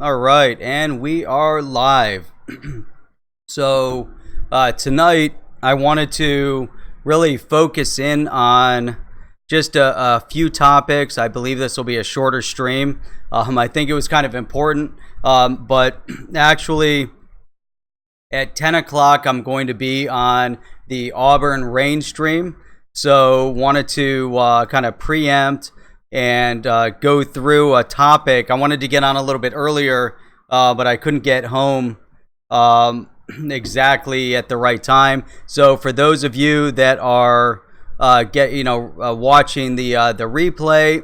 All right, and we are live. So tonight I wanted to really focus in on just a few topics. I believe this will be a shorter stream. I think it was kind of important, but actually at 10 o'clock I'm going to be on the Auburn rain stream. So wanted to kind of preempt and go through a topic. I wanted to get on a little bit earlier, but I couldn't get home exactly at the right time. So for those of you that are watching the replay,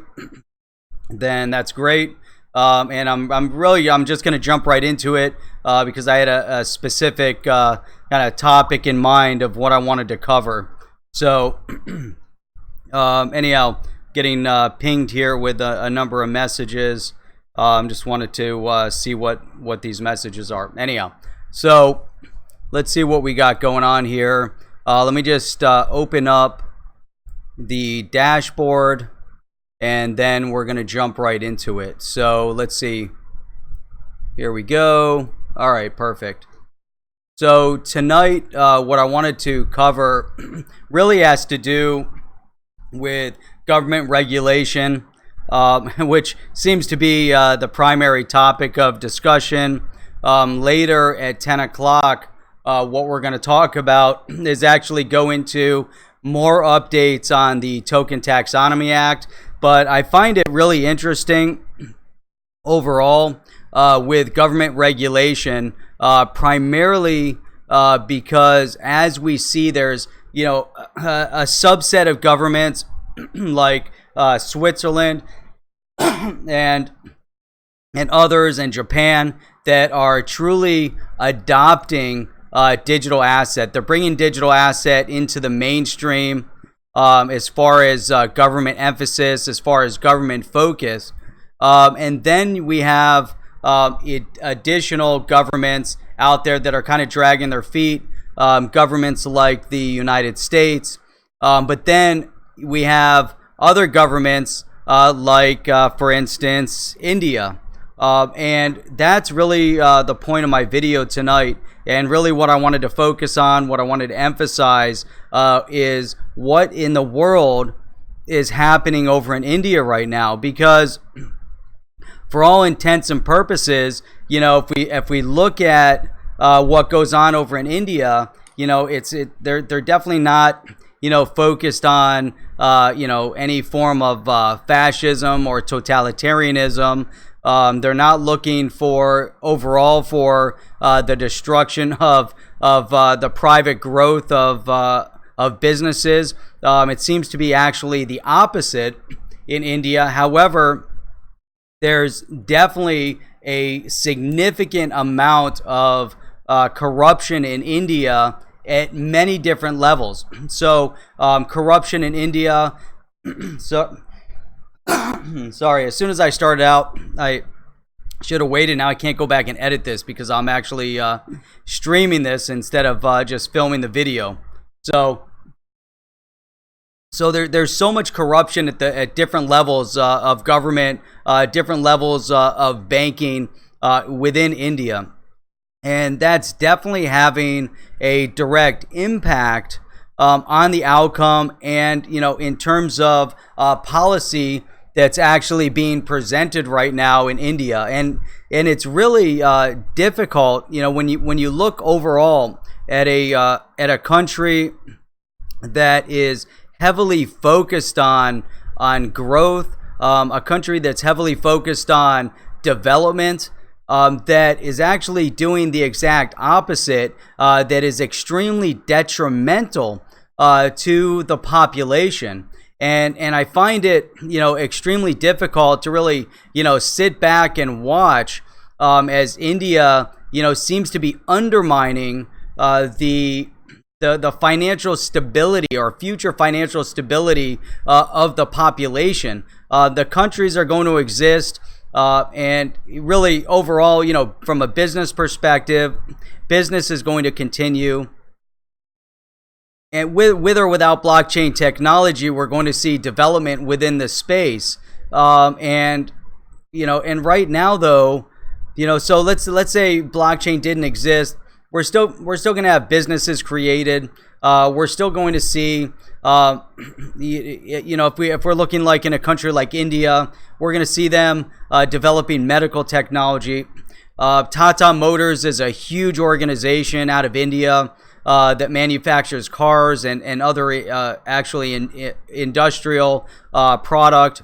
then that's great. And I'm just going to jump right into it because I had a specific kind of topic in mind of what I wanted to cover. So anyhow, getting pinged here with a number of messages. Just wanted to see what these messages are. Anyhow, so let's see what we got going on here. Let me just open up the dashboard, and then we're going to jump right into it. So let's see. Here we go. All right, perfect. So tonight, what I wanted to cover really has to do with government regulation, which seems to be the primary topic of discussion. Later at 10 o'clock, what we're going to talk about is actually go into more updates on the Token Taxonomy Act. But I find it really interesting overall with government regulation, primarily because as we see, there's a subset of governments like Switzerland and others, and Japan, that are truly adopting digital asset. They're bringing digital asset into the mainstream as far as government emphasis, as far as government focus. And then we have additional governments out there that are kind of dragging their feet, governments like the United States. But then we have other governments like, for instance, India. And that's really the point of my video tonight. And really what I wanted to focus on, what I wanted to emphasize is what in the world is happening over in India right now. Because for all intents and purposes, if we look at what goes on over in India, they're definitely not focused on any form of fascism or totalitarianism. They're not looking for overall for the destruction of the private growth of businesses. It seems to be actually the opposite in India. However, there's definitely a significant amount of corruption in India at many different levels. So corruption in India. Sorry, as soon as I started out, I should have waited. Now I can't go back and edit this because I'm actually streaming this instead of just filming the video. So there's so much corruption at different levels of government, different levels of banking within India. And that's definitely having a direct impact on the outcome and, in terms of policy that's actually being presented right now in India. And it's really difficult, when you look overall at a country that is heavily focused on growth, a country that's heavily focused on development, that is actually doing the exact opposite, that is extremely detrimental to the population. And I find it, extremely difficult to really, sit back and watch as India, seems to be undermining the financial stability or future financial stability of the population. The countries are going to exist, and really overall, from a business perspective, business is going to continue. And with or without blockchain technology, we're going to see development within the space. And right now, though, So let's say blockchain didn't exist. We're still going to have businesses created. We're still going to see, if we're looking like in a country like India, we're going to see them developing medical technology. Tata Motors is a huge organization out of India that manufactures cars and other actually industrial product.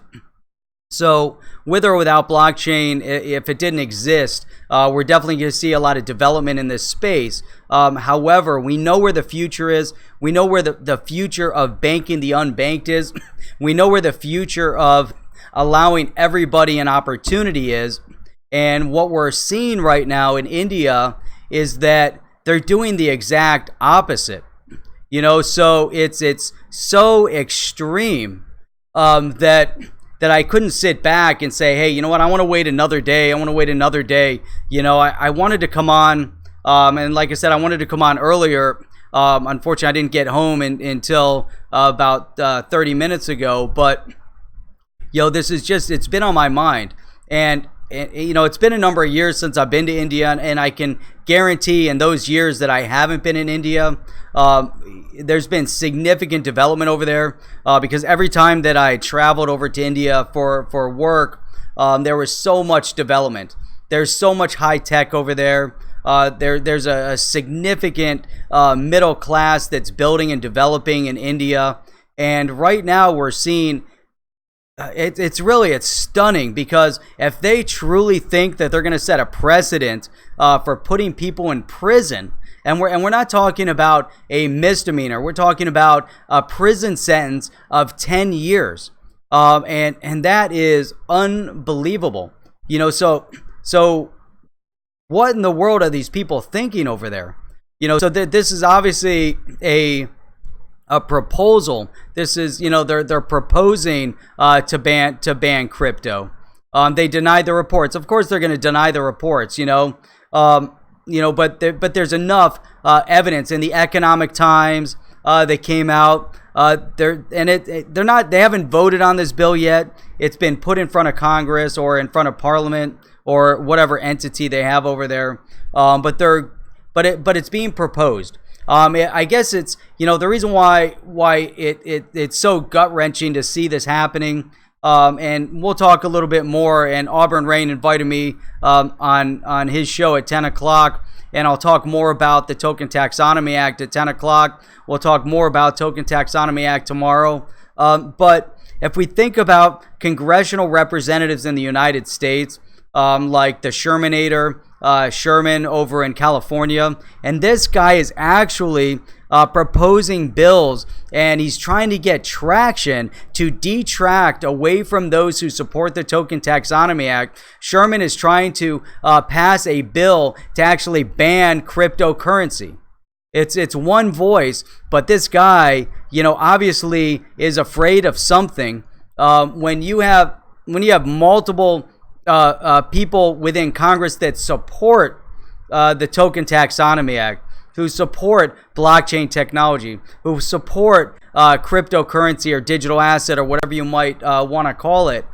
So with or without blockchain, if it didn't exist, we're definitely going to see a lot of development in this space. However, we know where the future is. We know where the future of banking the unbanked is. We know where the future of allowing everybody an opportunity is. And what we're seeing right now in India is that they're doing the exact opposite. So it's so extreme that I couldn't sit back and say, hey, you know what, I want to wait another day. I wanted to come on, and like I said, I wanted to come on earlier. Unfortunately, I didn't get home until about 30 minutes ago. But, it's been on my mind. And it's been a number of years since I've been to India, and I can guarantee in those years that I haven't been in India, there's been significant development over there, because every time that I traveled over to India for work, there was so much development. There's so much high tech over there. There's a significant middle class that's building and developing in India. And right now we're seeing it's stunning, because if they truly think that they're going to set a precedent for putting people in prison, and we're not talking about a misdemeanor, we're talking about a prison sentence of 10 years, and that is unbelievable. So what in the world are these people thinking over there? So this is obviously a proposal. This is, they're proposing to ban crypto. They denied the reports. Of course, they're going to deny the reports. But there's enough evidence in the Economic Times that came out. They haven't voted on this bill yet. It's been put in front of Congress or in front of Parliament or whatever entity they have over there. But it's being proposed. I guess it's, the reason why it's so gut-wrenching to see this happening, and we'll talk a little bit more, and Auburn Rain invited me on his show at 10 o'clock, and I'll talk more about the Token Taxonomy Act at 10 o'clock. We'll talk more about Token Taxonomy Act tomorrow. But if we think about congressional representatives in the United States, like the Shermanator, Sherman over in California, and this guy is actually proposing bills, and he's trying to get traction to detract away from those who support the Token Taxonomy Act. Sherman is trying to pass a bill to actually ban cryptocurrency. It's one voice, but this guy, obviously is afraid of something. When you have multiple people within Congress that support the Token Taxonomy Act, who support blockchain technology, who support cryptocurrency or digital asset or whatever you might want to call it.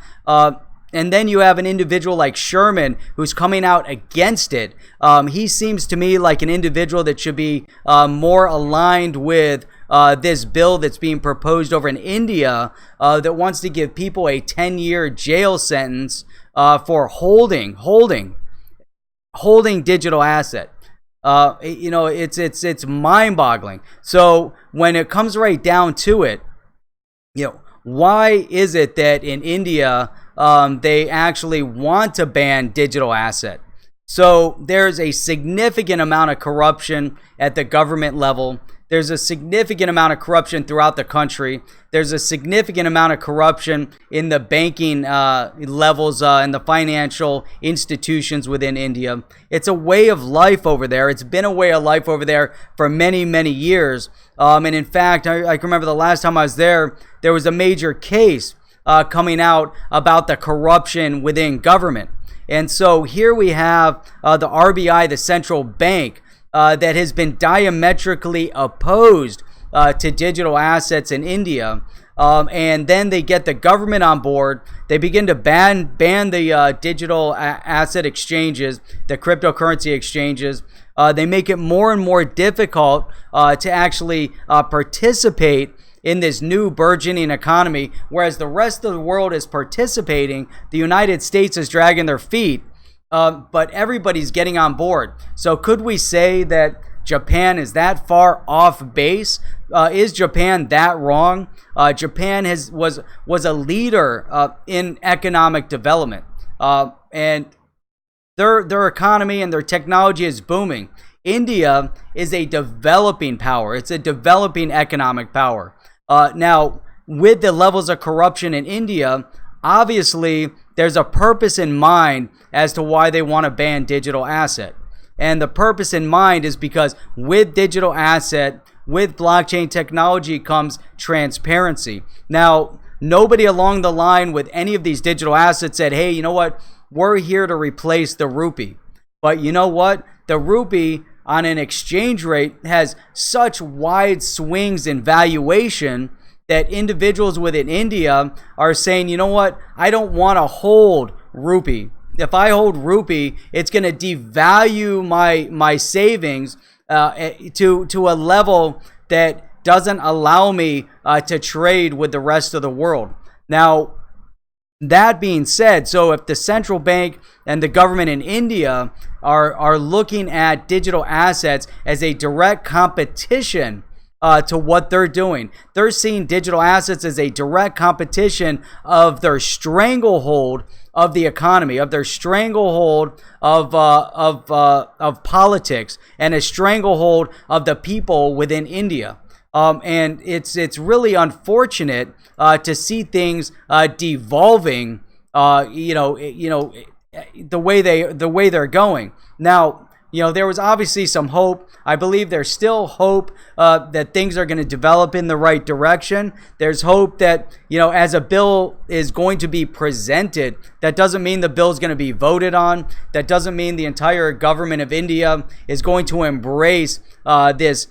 And then you have an individual like Sherman who's coming out against it. He seems to me like an individual that should be more aligned with this bill that's being proposed over in India, that wants to give people a 10-year jail sentence for holding digital asset. It's mind-boggling. So when it comes right down to it, why is it that in India they actually want to ban digital asset? So there's a significant amount of corruption at the government level. There's a significant amount of corruption throughout the country. There's a significant amount of corruption in the banking levels and the financial institutions within India. It's a way of life over there. It's been a way of life over there for many, many years. And in fact, I can remember the last time I was there, there was a major case coming out about the corruption within government. And so here we have the RBI, the central bank, that has been diametrically opposed to digital assets in India. and then they get the government on board. They begin to ban the digital asset exchanges, the cryptocurrency exchanges. They make it more and more difficult to actually participate in this new burgeoning economy, whereas the rest of the world is participating. The United States is dragging their feet, but everybody's getting on board. So could we say that Japan is that far off base? Is Japan that wrong? Japan was a leader in economic development, and their economy and their technology is booming. India is a developing power. It's a developing economic power. Now, with the levels of corruption in India, obviously there's a purpose in mind as to why they want to ban digital asset. And the purpose in mind is because with digital asset, with blockchain technology comes transparency. Now, nobody along the line with any of these digital assets said, hey, you know what? We're here to replace the rupee. But you know what? The rupee on an exchange rate has such wide swings in valuation that individuals within India are saying, you know what? I don't want to hold rupee. If I hold rupee, it's going to devalue my savings to a level that doesn't allow me to trade with the rest of the world. Now, that being said, so if the central bank and the government in India are looking at digital assets as a direct competition to what they're doing, they're seeing digital assets as a direct competition of their stranglehold of the economy, of their stranglehold of politics, and a stranglehold of the people within India. And it's really unfortunate to see things devolving, the way they're going. Now, there was obviously some hope. I believe there's still hope that things are going to develop in the right direction. There's hope that, as a bill is going to be presented, that doesn't mean the bill is going to be voted on. That doesn't mean the entire government of India is going to embrace this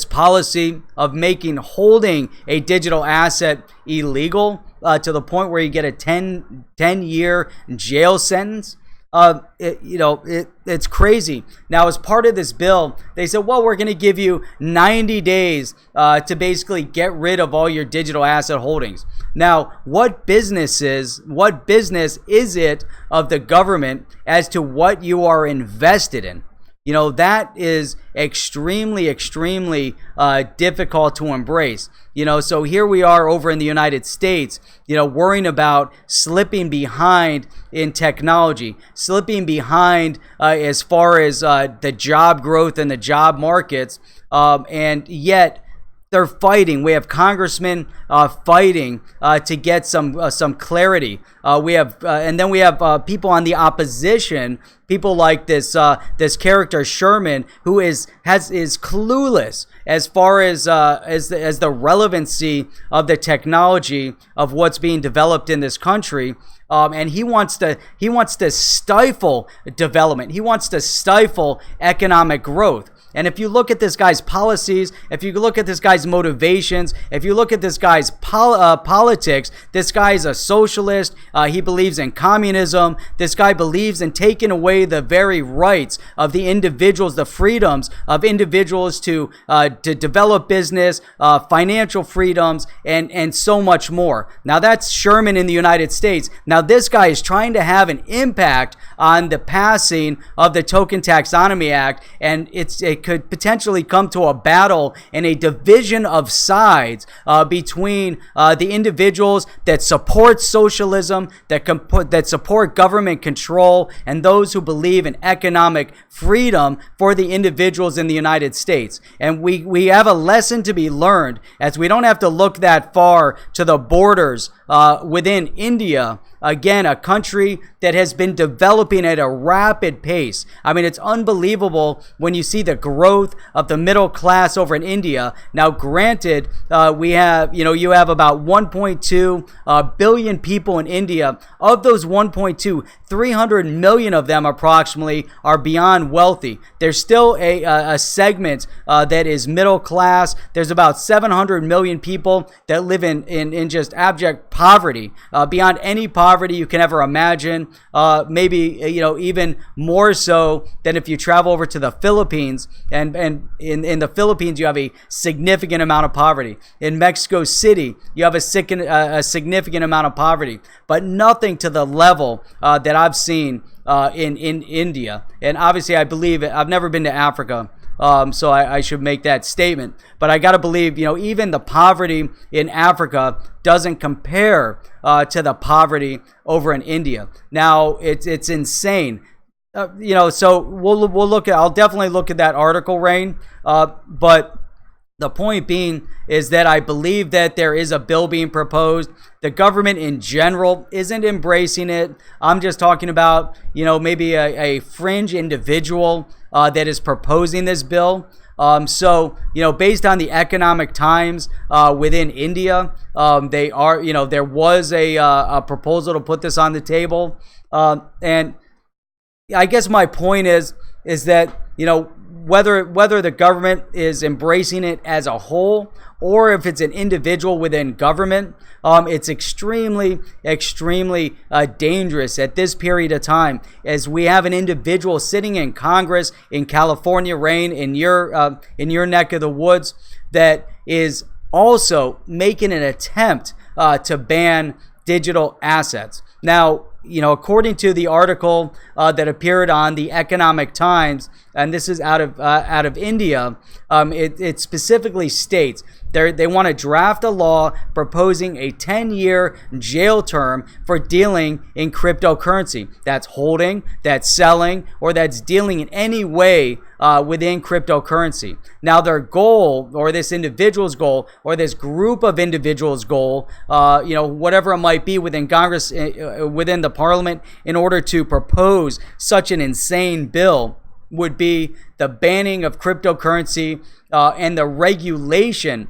policy of holding a digital asset illegal to the point where you get a 10-year jail sentence. It's crazy. Now, as part of this bill, they said, well, we're going to give you 90 days to basically get rid of all your digital asset holdings. Now, what business is it of the government as to what you are invested in? That is extremely, extremely difficult to embrace. So here we are over in the United States, worrying about slipping behind in technology, slipping behind as far as the job growth and the job markets, and yet they're fighting. We have congressmen fighting to get some clarity. We have people on the opposition, people like this character Sherman, who is clueless as far as the relevancy of the technology of what's being developed in this country. And he wants to stifle development. He wants to stifle economic growth. And if you look at this guy's policies, if you look at this guy's motivations, if you look at this guy's politics, this guy is a socialist. He believes in communism. This guy believes in taking away the very rights of the individuals, the freedoms of individuals to develop business, financial freedoms, and so much more. Now, that's Sherman in the United States. Now, this guy is trying to have an impact on the passing of the Token Taxonomy Act, and it could potentially come to a battle and a division of sides between the individuals that support socialism, that support government control, and those who believe in economic freedom for the individuals in the United States. And we have a lesson to be learned, as we don't have to look that far to the borders within India Again, a country that has been developing at a rapid pace. I mean, it's unbelievable when you see the growth of the middle class over in India. Now, granted, you have about 1.2 billion people in India. Of those 1.2, 300 million of them approximately are beyond wealthy. There's still a segment that is middle class. There's about 700 million people that live in just abject poverty, beyond any poverty you can ever imagine. Maybe even more so than if you travel over to the Philippines, and in the Philippines you have a significant amount of poverty. In Mexico City you have a significant amount of poverty, but nothing to the level that I've seen in India. And obviously I believe it. I've never been to Africa, so I should make that statement. But I got to believe, even the poverty in Africa doesn't compare to the poverty over in India. Now, it's insane. So we'll look at. I'll definitely look at that article, Rain. But the point being is that I believe that there is a bill being proposed. The government in general isn't embracing it. I'm just talking about, maybe a fringe individual that is proposing this bill. So, based on the Economic Times within India, they are, there was a proposal to put this on the table. And I guess my point is that, whether the government is embracing it as a whole or if it's an individual within government, it's extremely, extremely dangerous at this period of time, as we have an individual sitting in Congress in California, Rain, in your neck of the woods, that is also making an attempt to ban digital assets. Now, according to the article that appeared on the Economic Times, and this is out of India, it specifically states they want to draft a law proposing a 10-year jail term for dealing in cryptocurrency. That's holding, that's selling, or that's dealing in any way within cryptocurrency. Now, their goal, or this individual's goal, or this group of individuals' goal, whatever it might be within Congress, within the Parliament, in order to propose such an insane bill, would be the banning of cryptocurrency and the regulation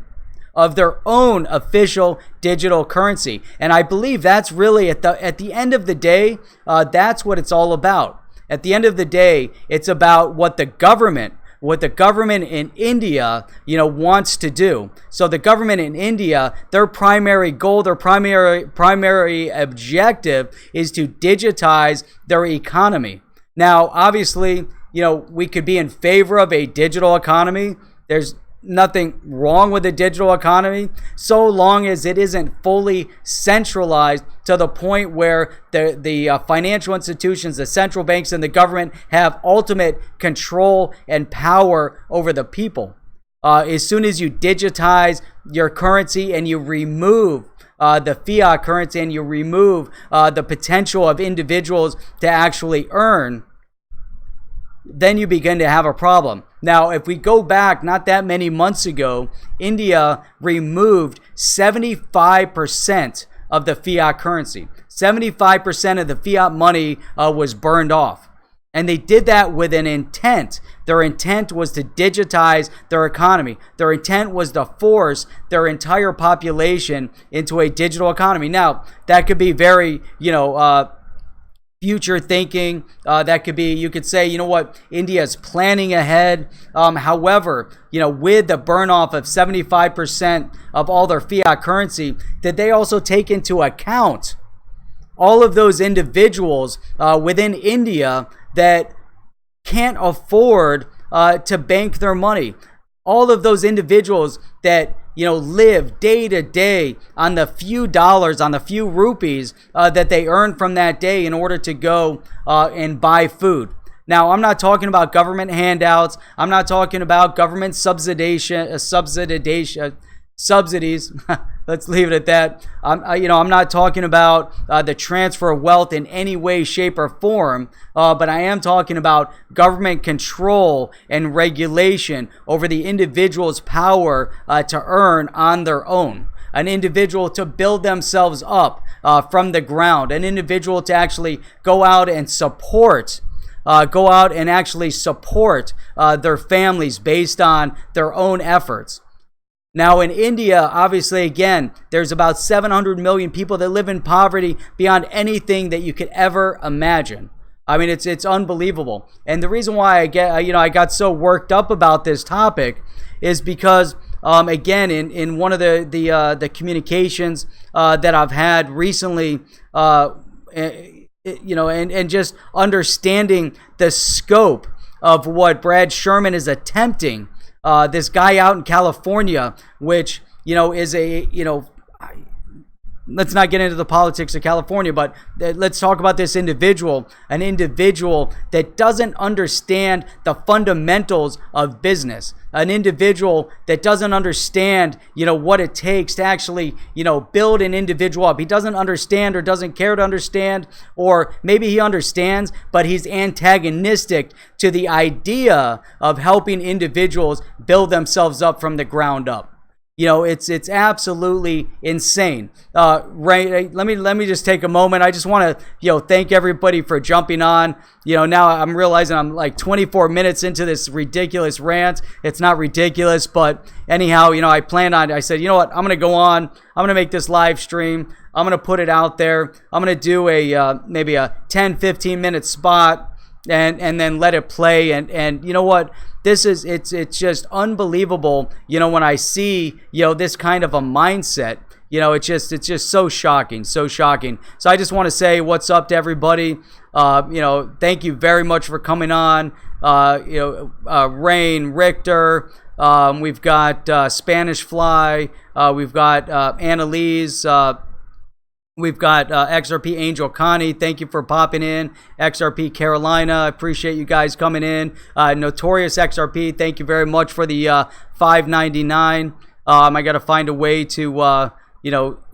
of their own official digital currency. And I believe that's really at the end of the day, that's what it's all about. At the end of the day, it's about what the government in India, wants to do. So the government in India, their primary goal, their primary objective is to digitize their economy. Now, obviously, we could be in favor of a digital economy. There's nothing wrong with the digital economy, so long as it isn't fully centralized to the point where the financial institutions, the central banks, and the government have ultimate control and power over the people. As soon as you digitize your currency and you remove the fiat currency and you remove the potential of individuals to actually earn, then you begin to have a problem. Now, if we go back not that many months ago, India removed 75% of the fiat currency. 75% of the fiat money was burned off. And they did that with an intent. Their intent was to digitize their economy. Their intent was to force their entire population into a digital economy. Now, that could be very, future thinking. That could be, you could say, India is planning ahead. However, with the burn off of 75% of all their fiat currency, did they also take into account all of those individuals within India that can't afford to bank their money? All of those individuals that live day to day on the few dollars, on the few rupees that they earn from that day in order to go and buy food. Now, I'm not talking about government handouts. I'm not talking about government subsidies. Let's leave it at that. I'm not talking about the transfer of wealth in any way, shape, or form, but I am talking about government control and regulation over the individual's power to earn on their own. an individual to build themselves up from the ground, an individual to actually go out and support their families based on their own efforts. Now in India, obviously, again, there's about 700 million people that live in poverty beyond anything that you could ever imagine. I mean, it's unbelievable. And the reason why I got so worked up about this topic is because again, in one of the communications that I've had recently, and just understanding the scope of what Brad Sherman is attempting. This guy out in California, which, is let's not get into the politics of California, but let's talk about this individual, an individual that doesn't understand the fundamentals of business, an individual that doesn't understand, what it takes to actually, build an individual up. He doesn't understand or doesn't care to understand, or maybe he understands, but he's antagonistic to the idea of helping individuals build themselves up from the ground up. It's absolutely insane. Right? Let me just take a moment. I just want to, thank everybody for jumping on. Now I'm realizing I'm like 24 minutes into this ridiculous rant. It's not ridiculous, but anyhow, I said, you know what? I'm going to go on. I'm going to make this live stream. I'm going to put it out there. I'm going to do maybe a 10, 15 minute spot and then let it play. And you know what? It's just unbelievable, when I see, this kind of a mindset, it's just so shocking. So I just want to say what's up to everybody. Thank you very much for coming on. Rain, Richter, we've got Spanish Fly, we've got Annalise, we've got XRP Angel Connie. Thank you for popping in. XRP Carolina. I appreciate you guys coming in. Notorious XRP. Thank you very much for the $5.99. I got to find a way to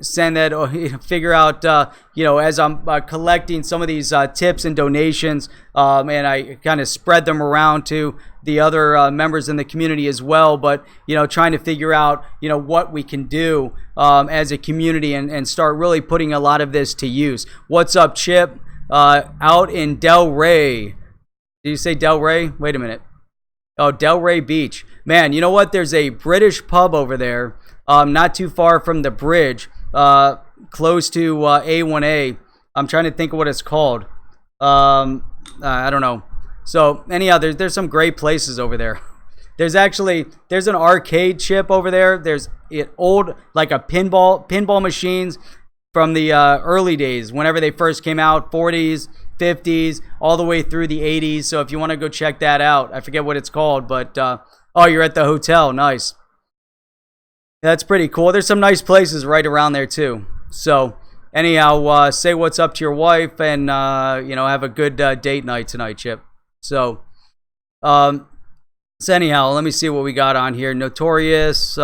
send that or figure out as I'm collecting some of these tips and donations, and I kind of spread them around to the other members in the community as well, but trying to figure out what we can do as a community and start really putting a lot of this to use. What's up, Chip? Out in Delray. Did you say Delray? Wait a minute. Oh, Delray Beach. Man, you know what? There's a British pub over there, not too far from the bridge, close to A1A. I'm trying to think of what it's called. I don't know. So anyhow, there's some great places over there. There's an arcade chip over there. There's old, like a pinball machines from the early days, whenever they first came out, 40s, 50s, all the way through the 80s. So if you want to go check that out, I forget what it's called, but oh, you're at the hotel. Nice. That's pretty cool. There's some nice places right around there too. So anyhow, say what's up to your wife and have a good date night tonight, Chip. So anyhow, let me see what we got on here. Notorious.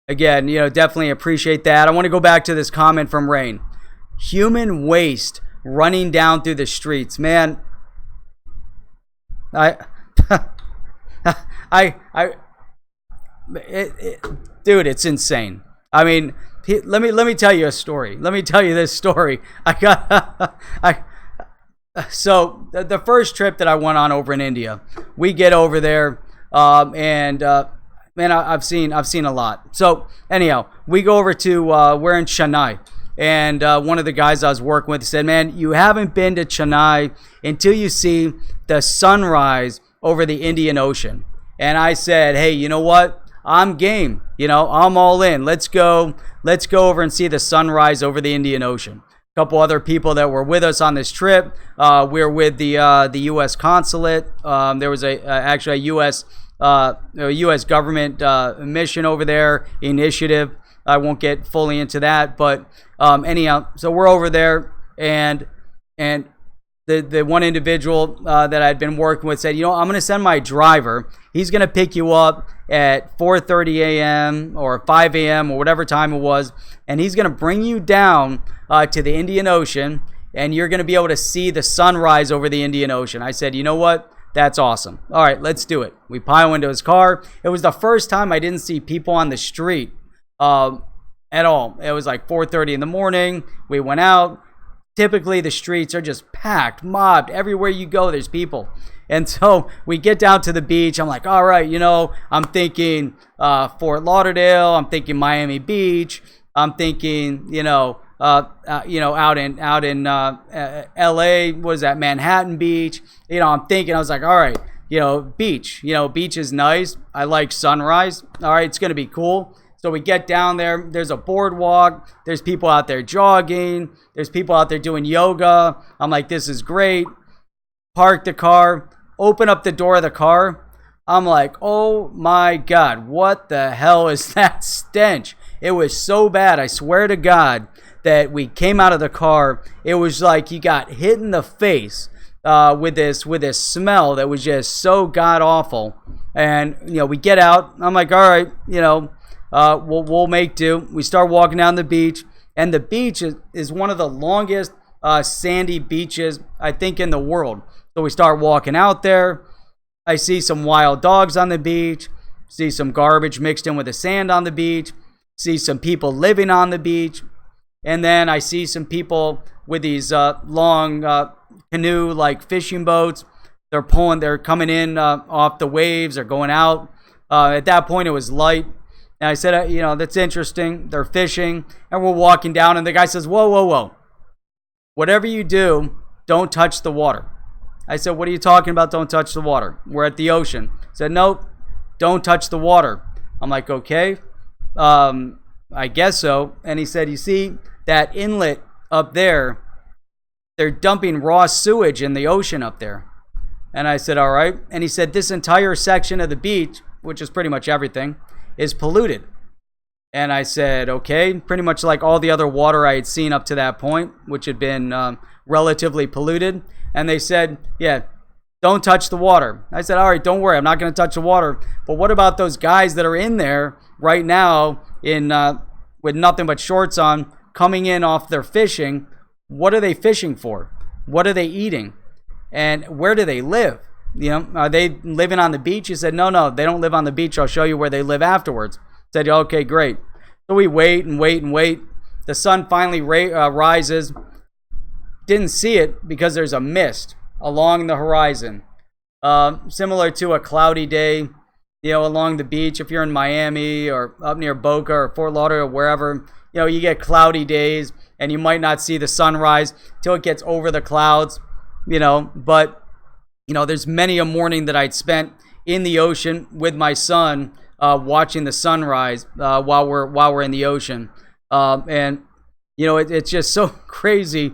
Again, definitely appreciate that. I want to go back to this comment from Rain. Human waste running down through the streets, man. Dude, it's insane. I mean, let me tell you a story. Let me tell you this story. So the first trip that I went on over in India, we get over there, and man, I've seen a lot. So anyhow, we go over to we're in Chennai, and one of the guys I was working with said, "Man, you haven't been to Chennai until you see the sunrise over the Indian Ocean." And I said, "Hey, you know what? I'm game. I'm all in. Let's go over and see the sunrise over the Indian Ocean." A couple other people that were with us on this trip. We're with the U.S. consulate. There was actually a U.S. government mission over there, initiative. I won't get fully into that, but anyhow, so we're over there, and the one individual that I'd been working with said, I'm going to send my driver. He's going to pick you up at 4:30 a.m. or 5 a.m. or whatever time it was, and he's going to bring you down to the Indian Ocean, and you're going to be able to see the sunrise over the Indian Ocean. I said, you know what? That's awesome. All right, let's do it. We pile into his car. It was the first time I didn't see people on the street at all. It was like 4:30 in the morning. We went out. Typically, the streets are just packed, mobbed. Everywhere you go, there's people. And so we get down to the beach. I'm like, all right, I'm thinking Fort Lauderdale. I'm thinking Miami Beach. I'm thinking, out in L.A. What is that? Manhattan Beach. I'm thinking. I was like, all right, beach. Beach is nice. I like sunrise. All right, it's gonna be cool. So we get down there. There's a boardwalk. There's people out there jogging. There's people out there doing yoga. I'm like, this is great. Park the car. Open up the door of the car. I'm like, oh my God, what the hell is that stench? It was so bad. I swear to God that we came out of the car. It was like you got hit in the face with this smell that was just so god awful. And we get out. I'm like, all right, we'll make do. We start walking down the beach, and the beach is one of the longest sandy beaches I think in the world. So we start walking out there. I see some wild dogs on the beach, see some garbage mixed in with the sand on the beach, see some people living on the beach, and then I see some people with these long canoe like fishing boats. They're coming in off the waves, they're going out. At that point it was light. And I said, that's interesting. They're fishing, and we're walking down, and the guy says, whoa, whoa, whoa. Whatever you do, don't touch the water. I said, what are you talking about? Don't touch the water. We're at the ocean. He said, nope, don't touch the water. I'm like, okay, I guess so. And he said, you see that inlet up there, they're dumping raw sewage in the ocean up there. And I said, all right. And he said, this entire section of the beach, which is pretty much everything, is polluted. And I said, okay, pretty much like all the other water I had seen up to that point, which had been relatively polluted. And they said, yeah, don't touch the water. I said, all right, don't worry, I'm not going to touch the water. But what about those guys that are in there right now with nothing but shorts on, coming in off their fishing? What are they fishing for? What are they eating? And where do they live? Are they living on the beach? He said, no, they don't live on the beach. I'll show you where they live afterwards. I said, okay, great. So we wait and wait and wait. The sun finally rises. Didn't see it because there's a mist along the horizon. Similar to a cloudy day, along the beach. If you're in Miami or up near Boca or Fort Lauderdale or wherever, you get cloudy days and you might not see the sunrise till it gets over the clouds, but there's many a morning that I'd spent in the ocean with my son, watching the sunrise while we're in the ocean, and it's just so crazy,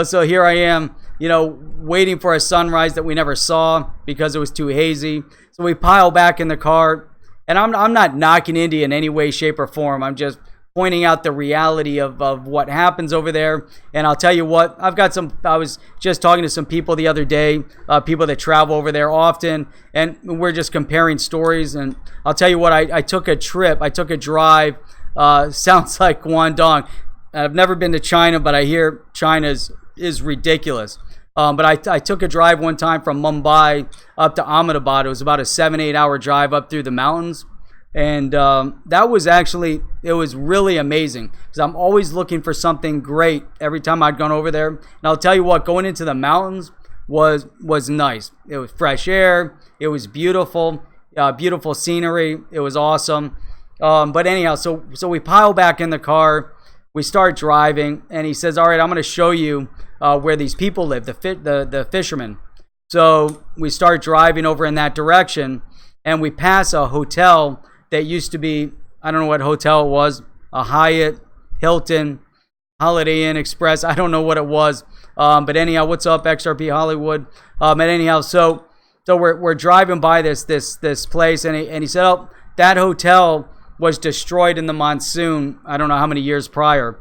So here I am, waiting for a sunrise that we never saw because it was too hazy. So we pile back in the car, and I'm not knocking India in any way, shape, or form. I'm just pointing out the reality of what happens over there. And I'll tell you what, I was just talking to some people the other day, people that travel over there often, and we're just comparing stories. And I'll tell you what, I took a drive, sounds like Guangdong. I've never been to China, but I hear China is ridiculous. But I took a drive one time from Mumbai up to Ahmedabad. It was about a 7-8 hour drive up through the mountains. And it was really amazing because I'm always looking for something great every time I'd gone over there. And I'll tell you what, going into the mountains was nice. It was fresh air. It was beautiful, beautiful scenery. It was awesome. But anyhow, so we pile back in the car. We start driving, and he says, all right, I'm going to show you where these people live, the fishermen. So we start driving over in that direction, and we pass a hotel that used to be, I don't know what hotel it was, a Hyatt, Hilton, Holiday Inn Express. I don't know what it was. But anyhow, what's up, XRP Hollywood? And anyhow, so we're driving by this place, and he said, oh, that hotel was destroyed in the monsoon. I don't know how many years prior.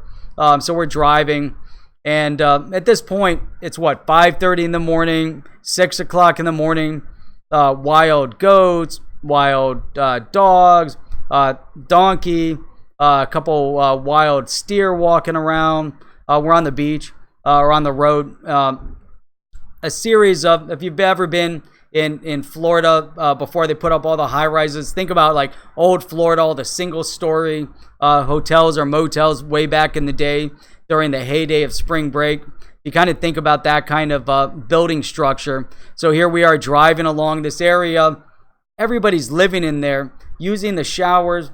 So we're driving, and at this point, it's 5:30 in the morning, 6 o'clock in the morning. Wild goats, wild dogs, donkey, a couple wild steer walking around. We're on the beach, or on the road. A series of, if you've ever been in Florida before they put up all the high rises. Think about like old Florida, all the single story hotels or motels way back in the day during the heyday of spring break. You kind of think about that kind of building structure. So here we are driving along this area. Everybody's living in there, using the showers,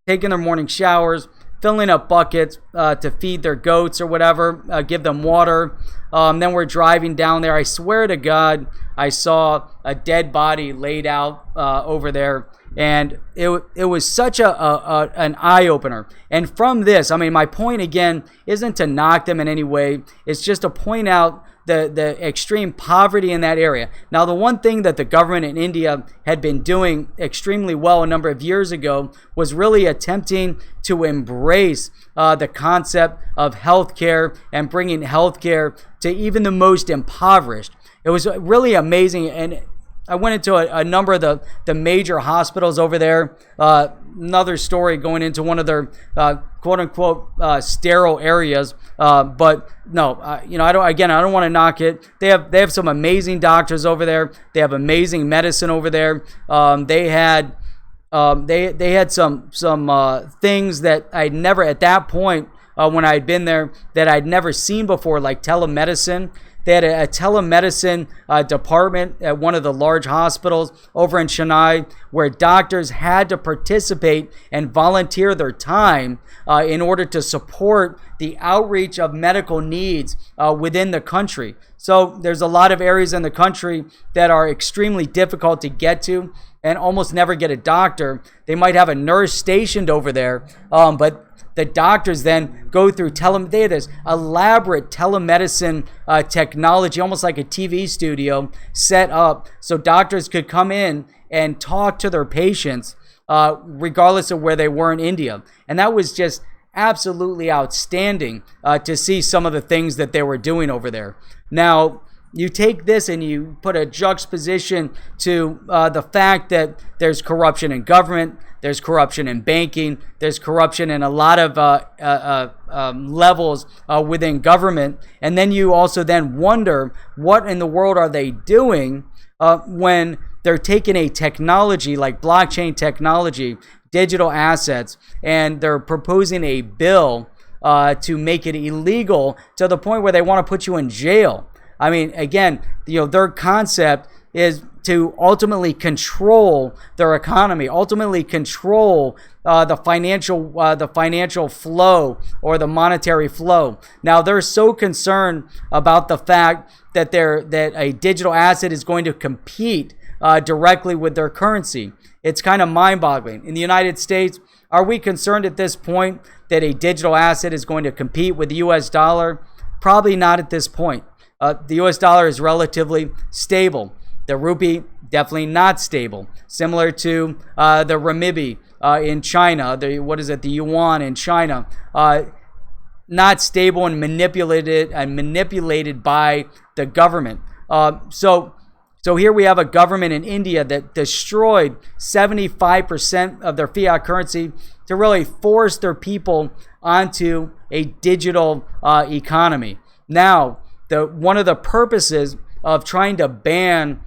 taking their morning showers, filling up buckets to feed their goats or whatever, give them water. Then we're driving down there. I swear to God, I saw a dead body laid out over there. And it was such an eye-opener. And from this, I mean, my point, again, isn't to knock them in any way. It's just to point out the extreme poverty in that area. Now, the one thing that the government in India had been doing extremely well a number of years ago was really attempting to embrace the concept of healthcare and bringing healthcare to even the most impoverished. It was really amazing. And I went into a number of the major hospitals over there. Another story going into one of their quote unquote sterile areas. But no, I don't want to knock it. They have some amazing doctors over there. They have amazing medicine over there. They had some things that I'd never at that point when I'd been there that I'd never seen before, like telemedicine. They had a telemedicine department at one of the large hospitals over in Chennai where doctors had to participate and volunteer their time in order to support the outreach of medical needs within the country. So there's a lot of areas in the country that are extremely difficult to get to and almost never get a doctor. They might have a nurse stationed over there, but the doctors then go through they have this elaborate telemedicine technology, almost like a TV studio set up so doctors could come in and talk to their patients regardless of where they were in India. And that was just absolutely outstanding to see some of the things that they were doing over there. Now, you take this and you put a juxtaposition to the fact that there's corruption in government, there's corruption in banking, there's corruption in a lot of levels within government. And then you also then wonder, what in the world are they doing when they're taking a technology like blockchain technology, digital assets, and they're proposing a bill to make it illegal to the point where they want to put you in jail. I mean, again, their concept is to ultimately control their economy, ultimately control the financial flow or the monetary flow. Now, they're so concerned about the fact that a digital asset is going to compete directly with their currency. It's kind of mind-boggling. In the United States, are we concerned at this point that a digital asset is going to compete with the U.S. dollar? Probably not at this point. The U.S. dollar is relatively stable. The rupee, definitely not stable. Similar to the renminbi in China, the yuan in China, not stable and manipulated by the government. So here we have a government in India that destroyed 75% of their fiat currency to really force their people onto a digital economy. Now, one of the purposes of trying to ban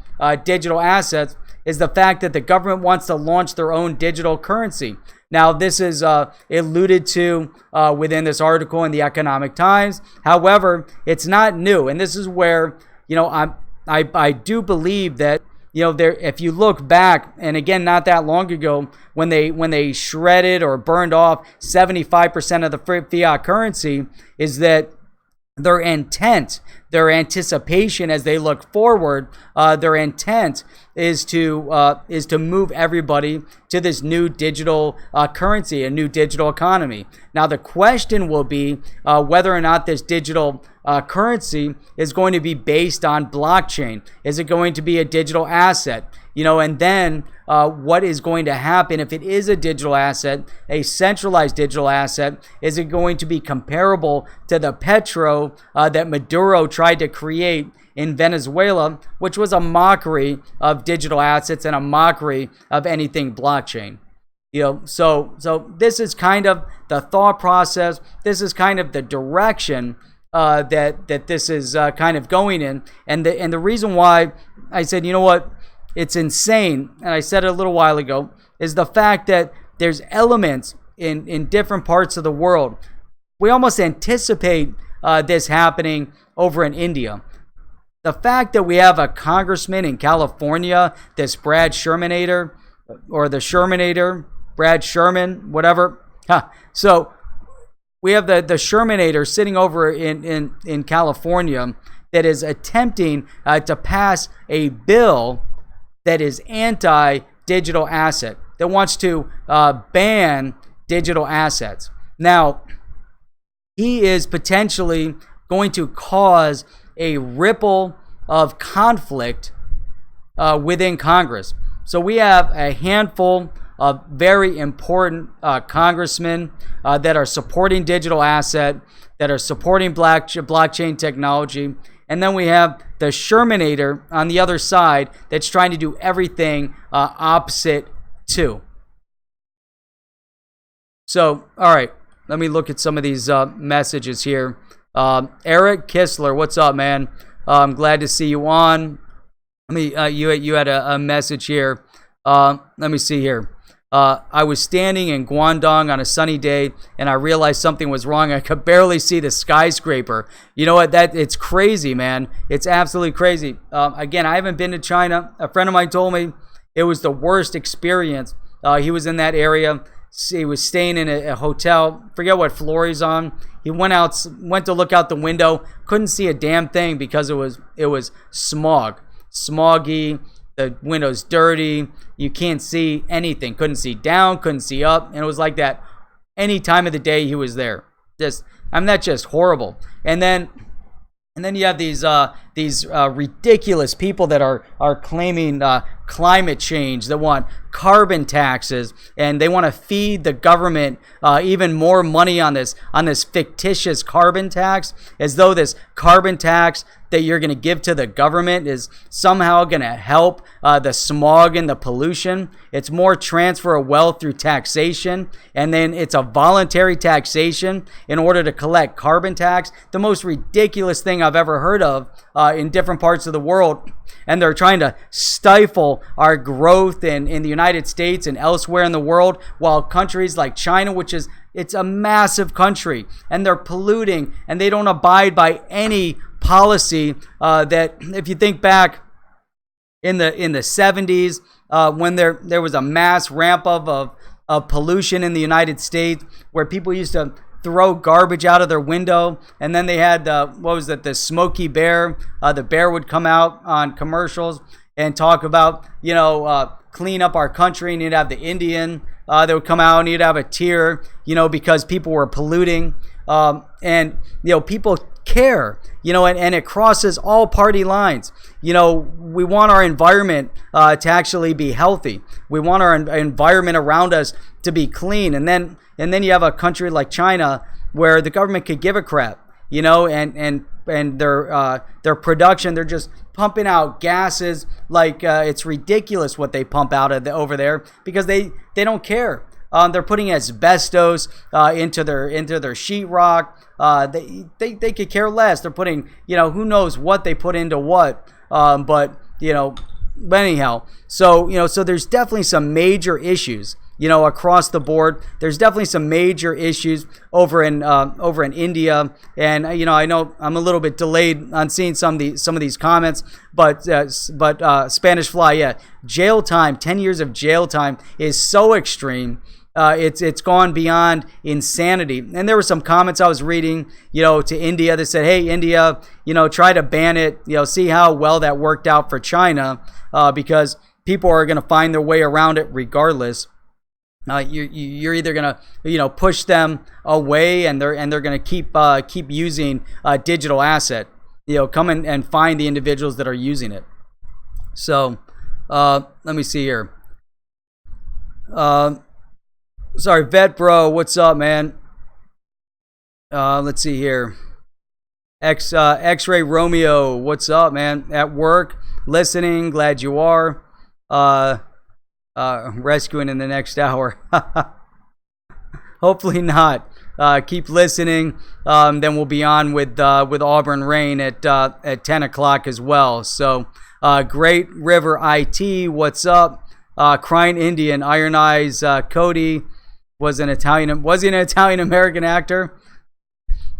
digital assets is the fact that the government wants to launch their own digital currency. Now, this is alluded to within this article in the Economic Times. However, it's not new, and this is where I do believe that if you look back, and again, not that long ago, when they shredded or burned off 75% of the fiat currency, is that their intent, their anticipation as they look forward, their intent is to move everybody to this new digital currency, a new digital economy. Now, the question will be whether or not this digital currency is going to be based on blockchain. Is it going to be a digital asset? And then what is going to happen if it is a digital asset, a centralized digital asset? Is it going to be comparable to the petro that Maduro tried to create in Venezuela, which was a mockery of digital assets and a mockery of anything blockchain? So this is kind of the thought process. This is kind of the direction that this is kind of going in, and the reason why I said, it's insane, and I said it a little while ago, is the fact that there's elements in different parts of the world. We almost anticipate this happening over in India. The fact that we have a congressman in California, this Brad Shermanator, or the Shermanator, Brad Sherman, whatever. So we have the Shermanator sitting over in California that is attempting to pass a bill that is anti-digital asset, that wants to ban digital assets. Now, he is potentially going to cause a ripple of conflict within Congress. So we have a handful of very important congressmen that are supporting digital asset, that are supporting blockchain technology. And then we have the Shermanator on the other side that's trying to do everything opposite too. So, all right, let me look at some of these messages here. Eric Kistler, what's up, man? I'm glad to see you on. Let me. You had a message here. Let me see here. I was standing in Guangdong on a sunny day, and I realized something was wrong. I could barely see the skyscraper. You know what? It's crazy, man. It's absolutely crazy. Again, I haven't been to China. A friend of mine told me it was the worst experience. He was in that area. He was staying in a hotel. Forget what floor he's on. He went to look out the window. Couldn't see a damn thing because it was smoggy. The window's dirty. You can't see anything. Couldn't see down. Couldn't see up. And it was like that any time of the day he was there. That's just horrible. And then you have these ridiculous people that are claiming climate change, that want carbon taxes, and they want to feed the government even more money on this fictitious carbon tax, as though this carbon tax that you're going to give to the government is somehow going to help the smog and the pollution. It's more transfer of wealth through taxation, and then it's a voluntary taxation in order to collect carbon tax. The most ridiculous thing I've ever heard of in different parts of the world. And they're trying to stifle our growth in the United States and elsewhere in the world, while countries like China, it's a massive country, and they're polluting, and they don't abide by any policy that, if you think back in the 70s, when there was a mass ramp up of pollution in the United States, where people used to throw garbage out of their window, and then they had the Smokey Bear. The bear would come out on commercials and talk about clean up our country, and you'd have the Indian that would come out, and you'd have a tear, because people were polluting, and people care, and it crosses all party lines. We want our environment to actually be healthy. We want our environment around us to be clean, and then you have a country like China where the government could give a crap, and their production, they're just pumping out gases like it's ridiculous what they pump out over there, because they don't care. They're putting asbestos into their sheetrock. They could care less. They're putting, who knows what they put into what. But anyhow, so there's definitely some major issues, across the board. There's definitely some major issues over in India, and I know I'm a little bit delayed on seeing some of these comments, but Spanish Fly, yeah, jail time, 10 years of jail time is so extreme. It's gone beyond insanity. And there were some comments I was reading, to India that said, hey, India, try to ban it, see how well that worked out for China, because people are going to find their way around it regardless. You're either going to, push them away, and they're going to keep using digital asset, come in and find the individuals that are using it. So let me see here. Sorry, Vet Bro, what's up, man? Let's see here. X-Ray Romeo, what's up, man? At work, listening, glad you are. Rescuing in the next hour. hopefully not. Keep listening. Then we'll be on with Auburn Rain at 10 o'clock as well. So, Great River IT, what's up? Crying Indian, Iron Eyes, Cody was he an Italian American actor?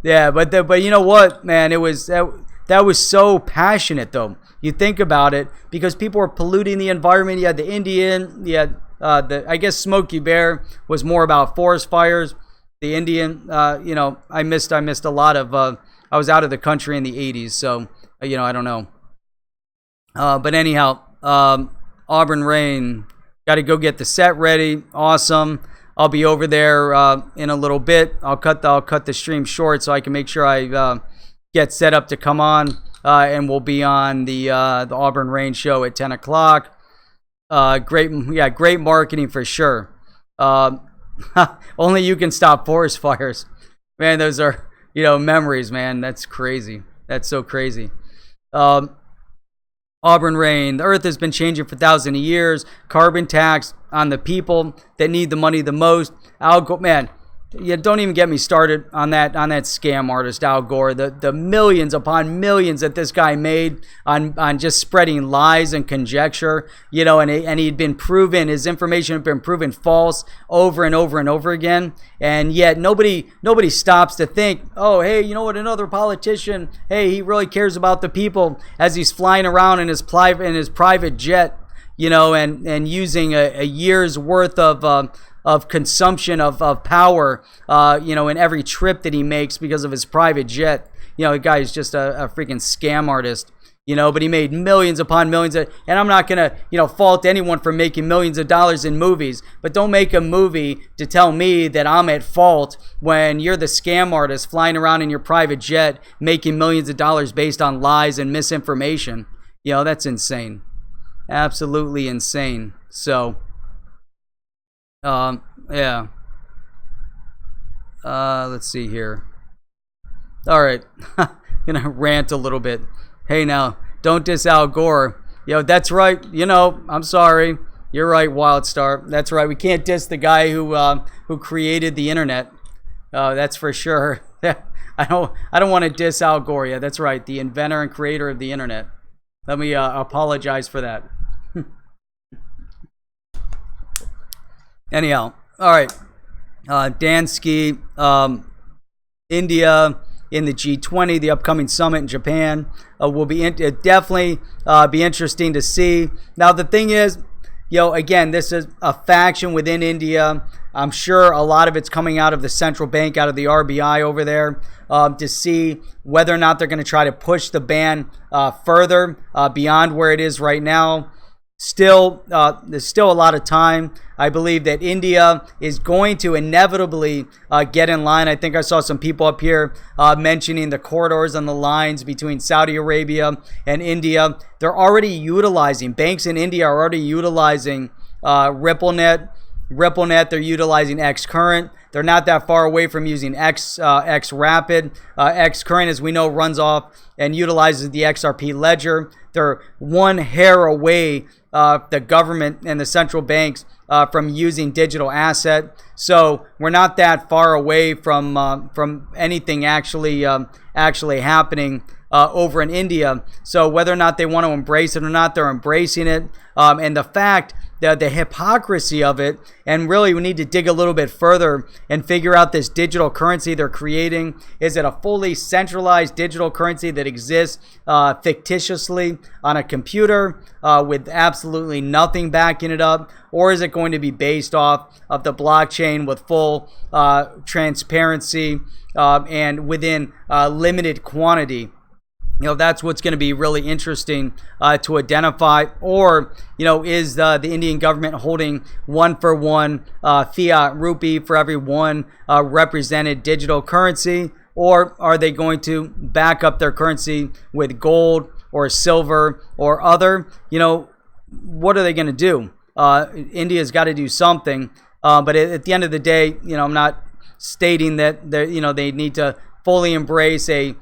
Yeah, but you know what, man? It was that was so passionate, though. You think about it, because people were polluting the environment. You had the Indian, you had I guess Smokey Bear was more about forest fires. The Indian, I missed a lot of. I was out of the country in the 80s, so I don't know. But anyhow, Auburn Rain, got to go get the set ready. Awesome. I'll be over there in a little bit. I'll cut the stream short so I can make sure I get set up to come on, and we'll be on the Auburn Rain show at 10 o'clock. Great marketing for sure. Only you can stop forest fires, man. Those are memories, man. That's crazy. That's so crazy. Auburn Rain, the earth has been changing for thousands of years. Carbon tax on the people that need the money the most. Al Gore, man, don't even get me started on that scam artist Al Gore. The millions upon millions that this guy made on just spreading lies and conjecture, and he'd been proven, his information had been proven false over and over and over again. And yet nobody stops to think, oh, hey, you know what, another politician, hey, he really cares about the people, as he's flying around in his private jet, and using a year's worth of consumption of power, in every trip that he makes because of his private jet. The guy is just a freaking scam artist, but he made millions upon millions and I'm not going to, fault anyone for making millions of dollars in movies, but don't make a movie to tell me that I'm at fault when you're the scam artist flying around in your private jet making millions of dollars based on lies and misinformation. That's insane. Absolutely insane. So, yeah. Let's see here. All right. Gonna rant a little bit. Hey, now, don't diss Al Gore. That's right. I'm sorry. You're right, Wildstar. That's right. We can't diss the guy who created the internet. That's for sure. I don't want to diss Al Gore. Yeah, that's right. The inventor and creator of the internet. Let me apologize for that. Anyhow, all right. Dansky, India in the G20, the upcoming summit in Japan, will be definitely be interesting to see. Now, the thing is, again, this is a faction within India. I'm sure a lot of it's coming out of the central bank, out of the RBI over there, to see whether or not they're going to try to push the ban further beyond where it is right now. Still, there's still a lot of time. I believe that India is going to inevitably get in line. I think I saw some people up here mentioning the corridors and the lines between Saudi Arabia and India. They're already utilizing, banks in India are already utilizing RippleNet. They're utilizing Xcurrent. They're not that far away from using Xrapid. Xcurrent, as we know, runs off and utilizes the XRP ledger. They're one hair away, the government and the central banks, from using digital asset. So we're not that far away from anything actually happening over in India. So whether or not they want to embrace it or not, they're embracing it. And the fact that the hypocrisy of it, and really we need to dig a little bit further and figure out this digital currency they're creating. Is it a fully centralized digital currency that exists fictitiously on a computer with absolutely nothing backing it up? Or is it going to be based off of the blockchain with full transparency and within limited quantity? That's what's going to be really interesting to identify. Or, is the Indian government holding one-for-one fiat rupee for every one represented digital currency? Or are they going to back up their currency with gold or silver or other? What are they going to do? India's got to do something. But at the end of the day, I'm not stating that they need to fully embrace a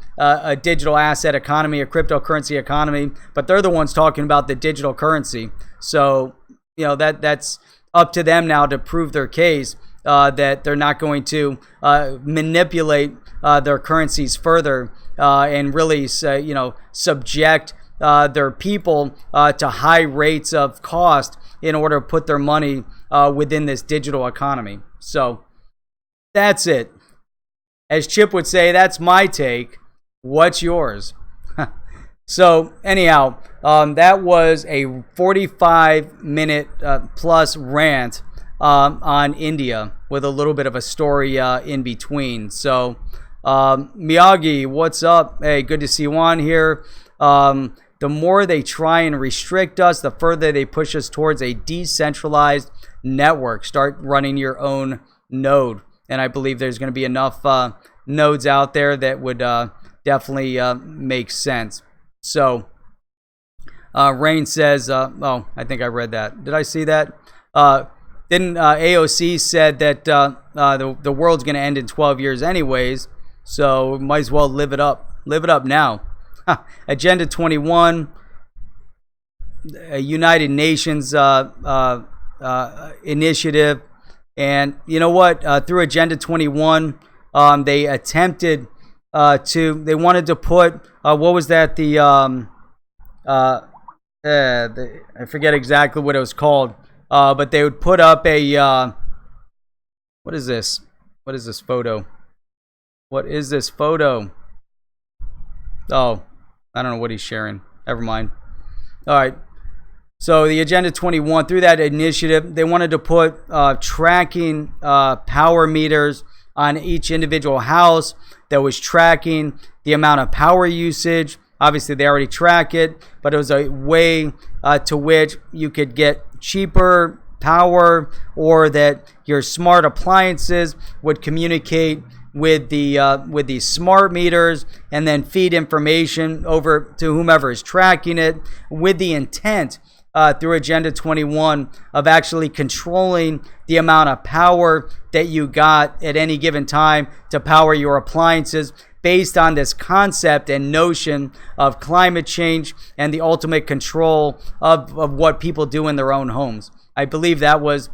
digital asset economy, a cryptocurrency economy, but they're the ones talking about the digital currency. So, that's up to them now to prove their case. that they're not going to manipulate their currencies further and really, subject their people to high rates of cost in order to put their money within this digital economy. So that's it. As Chip would say, that's my take. What's yours? So anyhow, that was a 45-minute plus rant on India with a little bit of a story in between. So Miyagi, what's up? Hey, good to see you on here. The more they try and restrict us, the further they push us towards a decentralized network. Start running your own node. And I believe there's going to be enough nodes out there that would definitely make sense. So, Rain says, oh, I think I read that. Did I see that? Didn't AOC said that the world's going to end in 12 years anyways, so might as well live it up. Live it up now. Agenda 21, United Nations initiative. And you know what? Through Agenda 21, they attempted they wanted to put, what was that? I forget exactly what it was called. But they would put up a, what is this? What is this photo? What is this photo? Oh, I don't know what he's sharing. Never mind. All right. So the Agenda 21, through that initiative, they wanted to put tracking power meters on each individual house that was tracking the amount of power usage. Obviously, they already track it, but it was a way to which you could get cheaper power, or that your smart appliances would communicate with the smart meters and then feed information over to whomever is tracking it, with the intent through Agenda 21 of actually controlling the amount of power that you got at any given time to power your appliances, based on this concept and notion of climate change and the ultimate control of what people do in their own homes. I believe that was,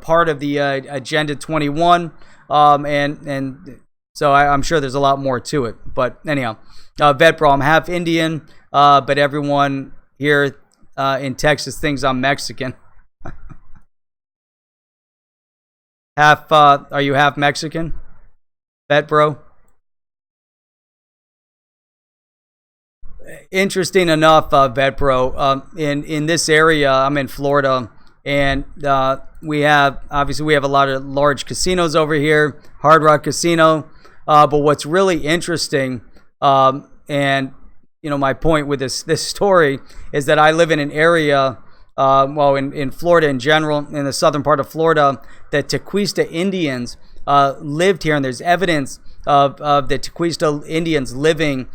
part of the Agenda 21, and so I'm sure there's a lot more to it. But anyhow, VetBro, I'm half Indian, but everyone here in Texas thinks I'm Mexican. Are you half Mexican, VetBro? Interesting enough, VetBro, in this area, I'm in Florida, and we have a lot of large casinos over here, Hard Rock Casino. But what's really interesting, and my point with this story is that I live in an area, in Florida in general, in the southern part of Florida, that Tequista Indians lived here, and there's evidence of the Tequista Indians living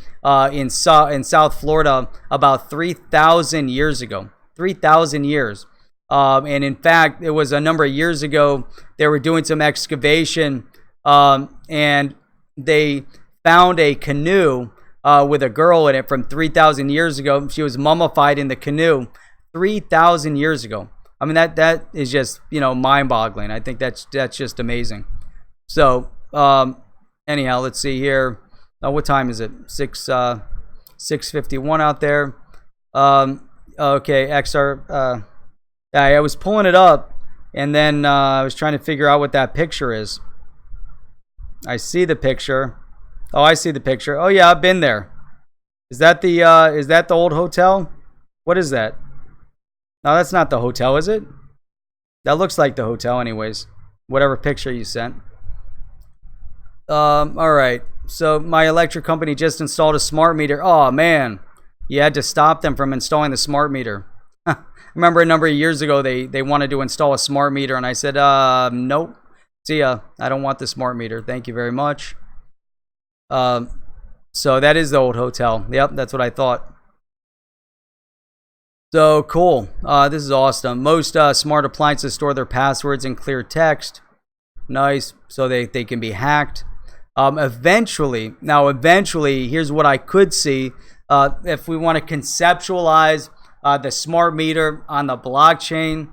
in South Florida about 3,000 years ago. 3,000 years. And in fact, it was a number of years ago, they were doing some excavation, and they found a canoe with a girl in it from 3,000 years ago. She was mummified in the canoe 3,000 years ago. I mean, that is just, mind-boggling. I think that's just amazing. So, anyhow, let's see here. What time is it? 6:51 out there. Okay, XR. I was pulling it up, and then I was trying to figure out what that picture is. I see the picture. Oh, I see the picture. Oh yeah, I've been there. Is that the old hotel? What is that? No, that's not the hotel, is it? That looks like the hotel, anyways. Whatever picture you sent. All right. So my electric company just installed a smart meter. Oh man, you had to stop them from installing the smart meter. I remember a number of years ago they wanted to install a smart meter, and I said, nope. See ya. I don't want the smart meter. Thank you very much. So that is the old hotel. Yep, that's what I thought. So cool. This is awesome. Most smart appliances store their passwords in clear text. Nice. So they can be hacked. Eventually, here's what I could see. If we want to conceptualize the smart meter on the blockchain,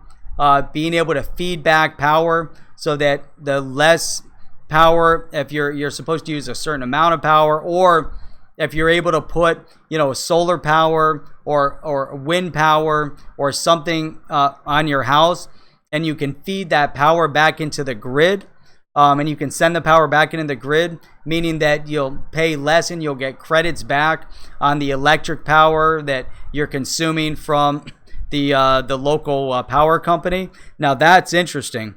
being able to feed back power so that the less power, if you're supposed to use a certain amount of power, or if you're able to put, solar power or wind power or something on your house, and you can feed that power back into the grid, and you can send the power back into the grid, meaning that you'll pay less and you'll get credits back on the electric power that you're consuming from the local power company. Now that's interesting,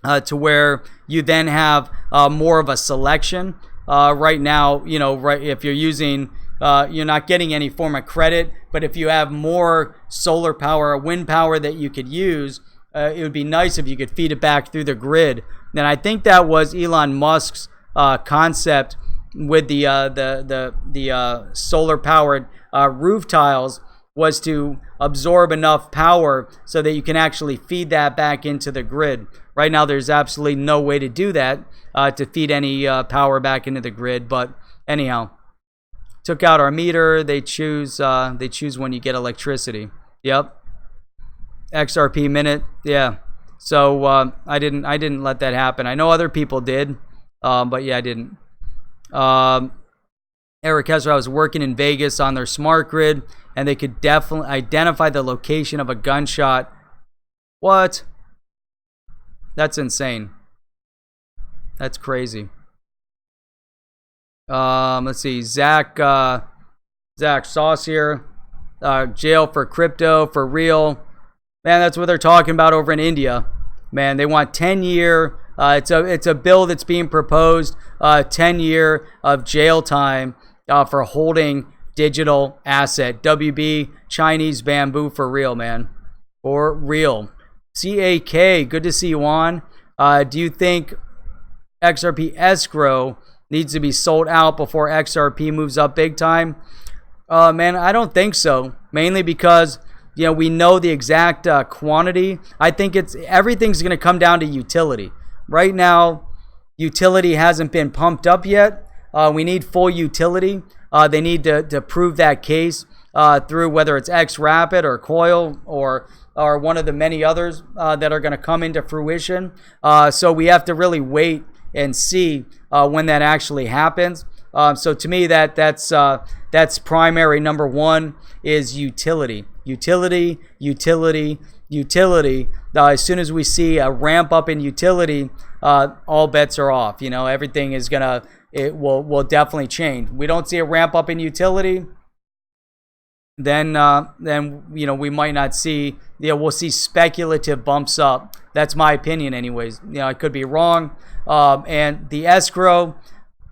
to where you then have more of a selection. Right now, if you're using, you're not getting any form of credit, but if you have more solar power or wind power that you could use, it would be nice if you could feed it back through the grid. And I think that was Elon Musk's concept with the solar powered roof tiles, was to absorb enough power so that you can actually feed that back into the grid. Right now, there's absolutely no way to do that, to feed any power back into the grid. But anyhow, took out our meter. They choose when you get electricity. Yep. XRP minute. Yeah. So I didn't let that happen. I know other people did, but yeah, I didn't. Eric Kessler, I was working in Vegas on their smart grid, and they could definitely identify the location of a gunshot. What? That's insane. That's crazy. Let's see. Zach Sauce here. Jail for crypto, for real. Man, that's what they're talking about over in India. Man, they want 10-year. It's a bill that's being proposed. 10-year of jail time for holding digital asset. WB, Chinese bamboo, for real, man. For real. CAK, good to see you on. Do you think XRP escrow needs to be sold out before XRP moves up big time? Man, I don't think so. Mainly because we know the exact quantity. I think everything's going to come down to utility. Right now, utility hasn't been pumped up yet. We need full utility. They need to prove that case through whether it's XRapid or Coil or one of the many others that are going to come into fruition. So we have to really wait and see when that actually happens. So to me, that's primary. Number one is utility. Utility. As soon as we see a ramp up in utility, all bets are off. Everything is it will definitely change. We don't see a ramp up in utility, then we might not see. We'll see speculative bumps up. That's my opinion, anyways. I could be wrong. And the escrow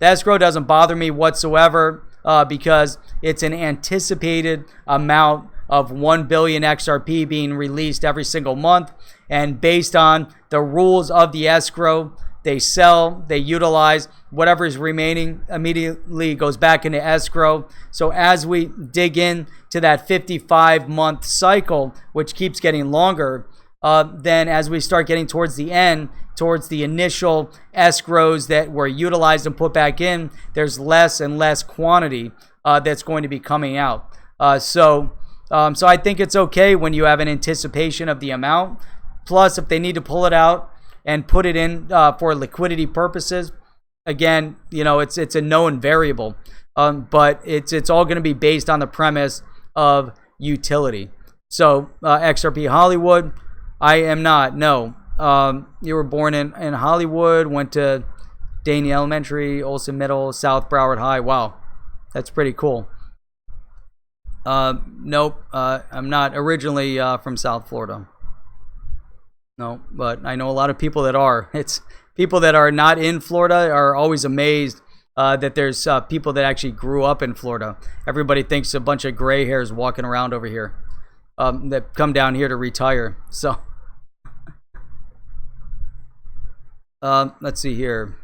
doesn't bother me whatsoever, because it's an anticipated amount of 1 billion XRP being released every single month. And based on the rules of the escrow, they sell, they utilize, whatever is remaining immediately goes back into escrow. So as we dig in to that 55-month cycle, which keeps getting longer, then as we start getting towards the end, towards the initial escrows that were utilized and put back in, there's less and less quantity that's going to be coming out. So I think it's okay when you have an anticipation of the amount. Plus, if they need to pull it out and put it in for liquidity purposes, again, it's a known variable. But it's all going to be based on the premise of utility. So XRP Hollywood, I am not. No. You were born in Hollywood, went to Daney Elementary, Olson Middle, South Broward High. Wow, that's pretty cool. Nope, I'm not originally from South Florida. No, but I know a lot of people that are. It's people that are not in Florida are always amazed that there's people that actually grew up in Florida. Everybody thinks a bunch of gray hairs walking around over here that come down here to retire. So let's see here.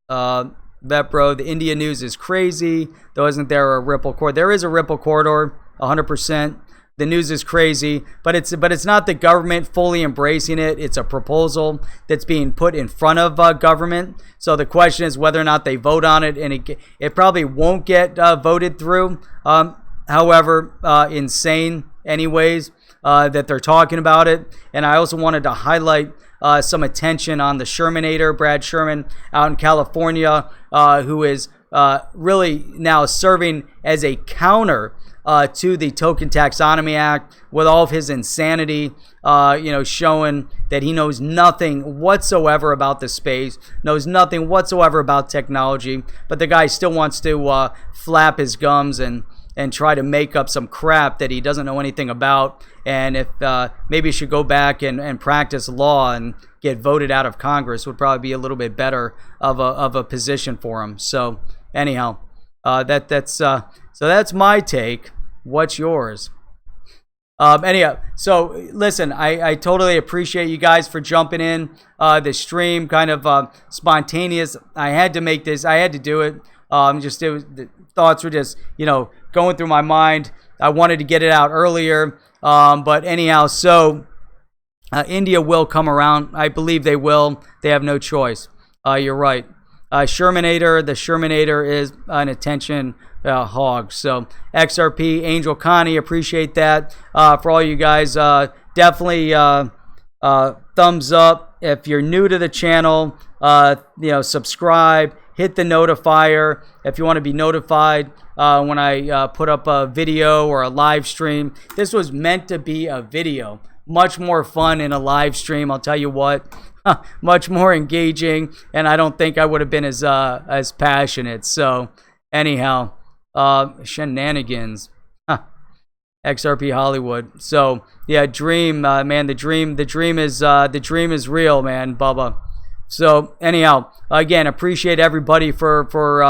Vetbro, the India news is crazy. Though isn't there a Ripple corridor? There is a Ripple corridor, 100%. The news is crazy, but it's not the government fully embracing it. It's a proposal that's being put in front of government. So the question is whether or not they vote on it, and it probably won't get voted through. However, insane anyways, that they're talking about it. And I also wanted to highlight some attention on the Shermanator, Brad Sherman, out in California, who is really now serving as a counter to the Token Taxonomy Act with all of his insanity, showing that he knows nothing whatsoever about the space, knows nothing whatsoever about technology, but the guy still wants to flap his gums and try to make up some crap that he doesn't know anything about. And if maybe he should go back and practice law and get voted out of Congress would probably be a little bit better of a position for him. So anyhow, that's my take. What's yours? Anyhow, so listen, I totally appreciate you guys for jumping in the stream, kind of spontaneous. I had to make this. I had to do it. The thoughts were just, going through my mind. I wanted to get it out earlier. But anyhow, so India will come around. I believe they will. They have no choice. You're right. The Shermanator is an attention hog. So XRP, Angel Connie, appreciate that. For all you guys, definitely thumbs up. If you're new to the channel, subscribe, hit the notifier if you want to be notified when I put up a video or a live stream. This was meant to be a video. Much more fun in a live stream, I'll tell you what. Much more engaging, and I don't think I would have been as passionate. So anyhow, shenanigans. XRP Hollywood. So yeah, dream, man. The dream is real, man, Bubba. So anyhow, again, appreciate everybody for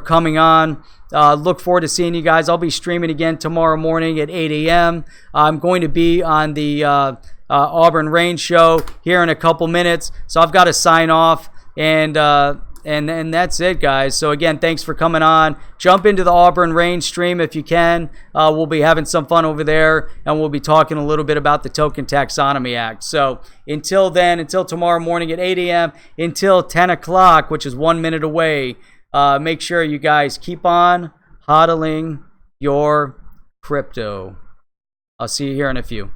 coming on. Look forward to seeing you guys. I'll be streaming again tomorrow morning at 8 a.m. I'm going to be on the Auburn Rain show here in a couple minutes, so I've got to sign off, and that's it, guys. So again, thanks for coming on. Jump into the Auburn Rain stream if you can. We'll be having some fun over there, and we'll be talking a little bit about the Token Taxonomy Act. So until then, until tomorrow morning at 8 a.m., until 10 o'clock, which is 1 minute away, make sure you guys keep on hodling your crypto. I'll see you here in a few.